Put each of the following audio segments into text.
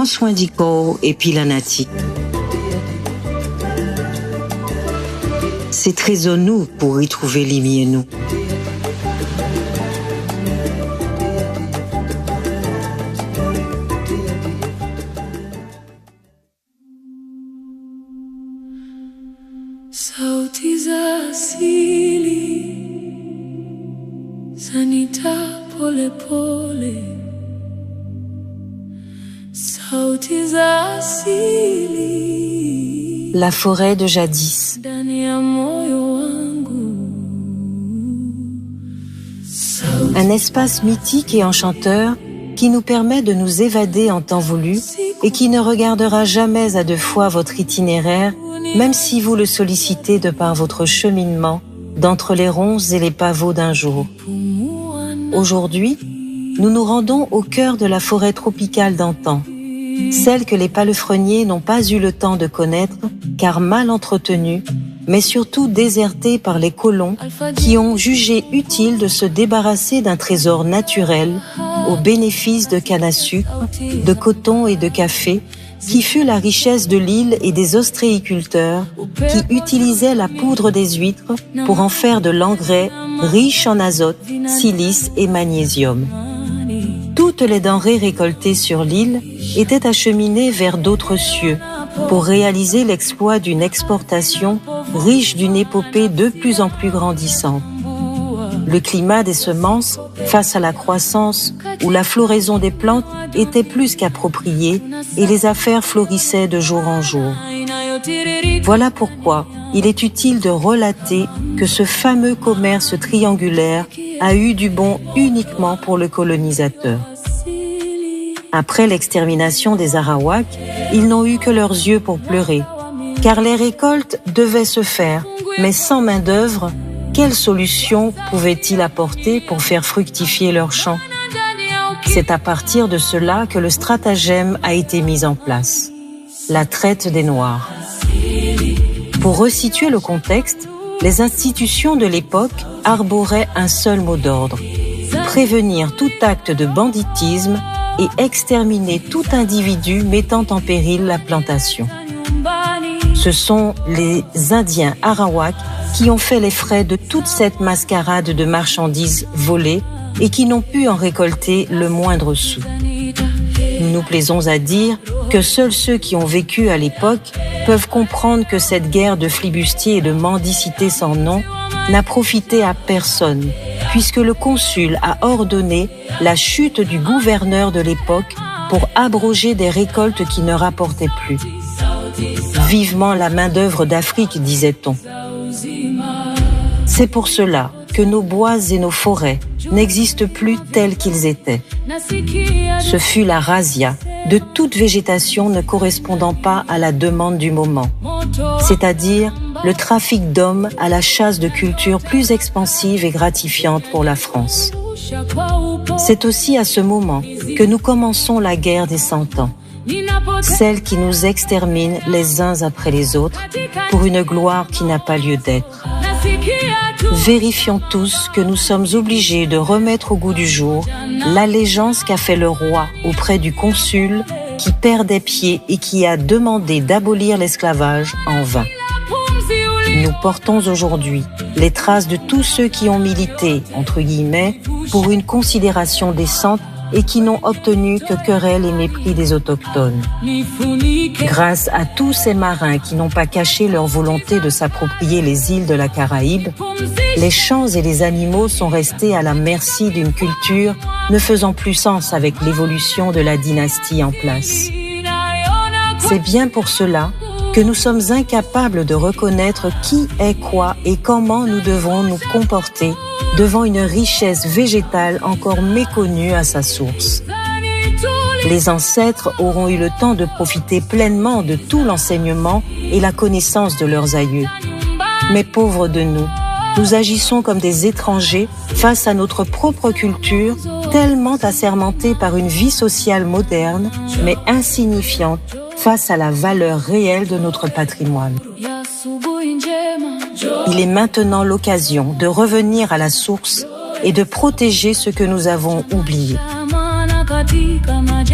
prend soin du corps et puis la nature. C'est très en nous pour y trouver l'imier nous. Sauti za asili zanita pole pole, sauti za asili. La forêt de jadis. Ndani ya moyo wangu. Un espace mythique et enchanteur qui nous permet de nous évader en temps voulu et qui ne regardera jamais à deux fois votre itinéraire, même si vous le sollicitez de par votre cheminement d'entre les ronces et les pavots d'un jour. Aujourd'hui, nous nous rendons au cœur de la forêt tropicale d'antan, celle que les palefreniers n'ont pas eu le temps de connaître car mal entretenue, mais surtout désertée par les colons qui ont jugé utile de se débarrasser d'un trésor naturel au bénéfice de canne à sucre, de coton et de café, qui fut la richesse de l'île et des ostréiculteurs qui utilisaient la poudre des huîtres pour en faire de l'engrais riche en azote, silice et magnésium. Toutes les denrées récoltées sur l'île étaient acheminées vers d'autres cieux pour réaliser l'exploit d'une exportation riche d'une épopée de plus en plus grandissante. Le climat des semences, face à la croissance ou la floraison des plantes, était plus qu'approprié et les affaires florissaient de jour en jour. Voilà pourquoi il est utile de relater que ce fameux commerce triangulaire a eu du bon uniquement pour le colonisateur. Après l'extermination des Arawaks, ils n'ont eu que leurs yeux pour pleurer, car les récoltes devaient se faire, mais sans main-d'œuvre, quelle solution pouvaient-ils apporter pour faire fructifier leurs champs? C'est à partir de cela que le stratagème a été mis en place, la traite des Noirs. Pour resituer le contexte, les institutions de l'époque arboraient un seul mot d'ordre: prévenir tout acte de banditisme et exterminer tout individu mettant en péril la plantation. Ce sont les Indiens Arawaks qui ont fait les frais de toute cette mascarade de marchandises volées et qui n'ont pu en récolter le moindre sou. Nous nous plaisons à dire que seuls ceux qui ont vécu à l'époque peuvent comprendre que cette guerre de flibustiers et de mendicité sans nom n'a profité à personne, puisque le consul a ordonné la chute du gouverneur de l'époque pour abroger des récoltes qui ne rapportaient plus. Vivement la main-d'œuvre d'Afrique, disait-on. C'est pour cela que nos bois et nos forêts n'existent plus tels qu'ils étaient. Ce fut la razzia de toute végétation ne correspondant pas à la demande du moment, c'est-à-dire le trafic d'hommes à la chasse de cultures plus expansives et gratifiantes pour la France. C'est aussi à ce moment que nous commençons la guerre des 100 ans, celle qui nous extermine les uns après les autres pour une gloire qui n'a pas lieu d'être. Vérifions tous que nous sommes obligés de remettre au goût du jour l'allégeance qu'a fait le roi auprès du consul qui perdait pied et qui a demandé d'abolir l'esclavage en vain. Nous portons aujourd'hui les traces de tous ceux qui ont milité, entre guillemets, pour une considération décente et qui n'ont obtenu que querelles et mépris des autochtones. Grâce à tous ces marins qui n'ont pas caché leur volonté de s'approprier les îles de la Caraïbe, les champs et les animaux sont restés à la merci d'une culture ne faisant plus sens avec l'évolution de la dynastie en place. C'est bien pour cela que nous sommes incapables de reconnaître qui est quoi et comment nous devons nous comporter devant une richesse végétale encore méconnue à sa source. Les ancêtres auront eu le temps de profiter pleinement de tout l'enseignement et la connaissance de leurs aïeux. Mais pauvres de nous, nous agissons comme des étrangers face à notre propre culture, tellement assermentée par une vie sociale moderne, mais insignifiante face à la valeur réelle de notre patrimoine. Il est maintenant l'occasion de revenir à la source et de protéger ce que nous avons oublié.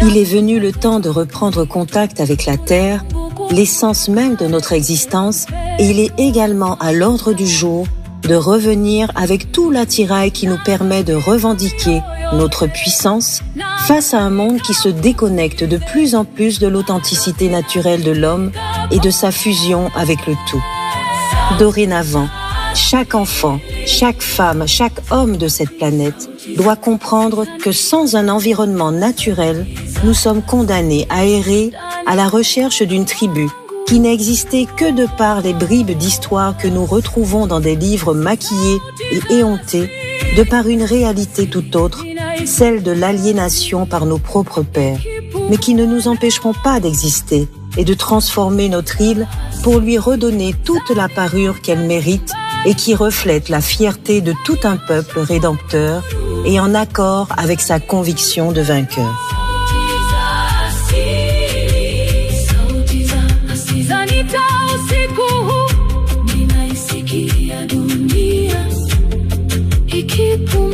Il est venu le temps de reprendre contact avec la terre, l'essence même de notre existence, et il est également à l'ordre du jour de revenir avec tout l'attirail qui nous permet de revendiquer notre puissance face à un monde qui se déconnecte de plus en plus de l'authenticité naturelle de l'homme et de sa fusion avec le tout. Dorénavant, chaque enfant, chaque femme, chaque homme de cette planète doit comprendre que sans un environnement naturel, nous sommes condamnés à errer à la recherche d'une tribu qui n'existait que de par les bribes d'histoire que nous retrouvons dans des livres maquillés et éhontés, de par une réalité tout autre, celle de l'aliénation par nos propres pères, mais qui ne nous empêcheront pas d'exister et de transformer notre île pour lui redonner toute la parure qu'elle mérite et qui reflète la fierté de tout un peuple rédempteur et en accord avec sa conviction de vainqueur. Ninaisikia dunia ikipunga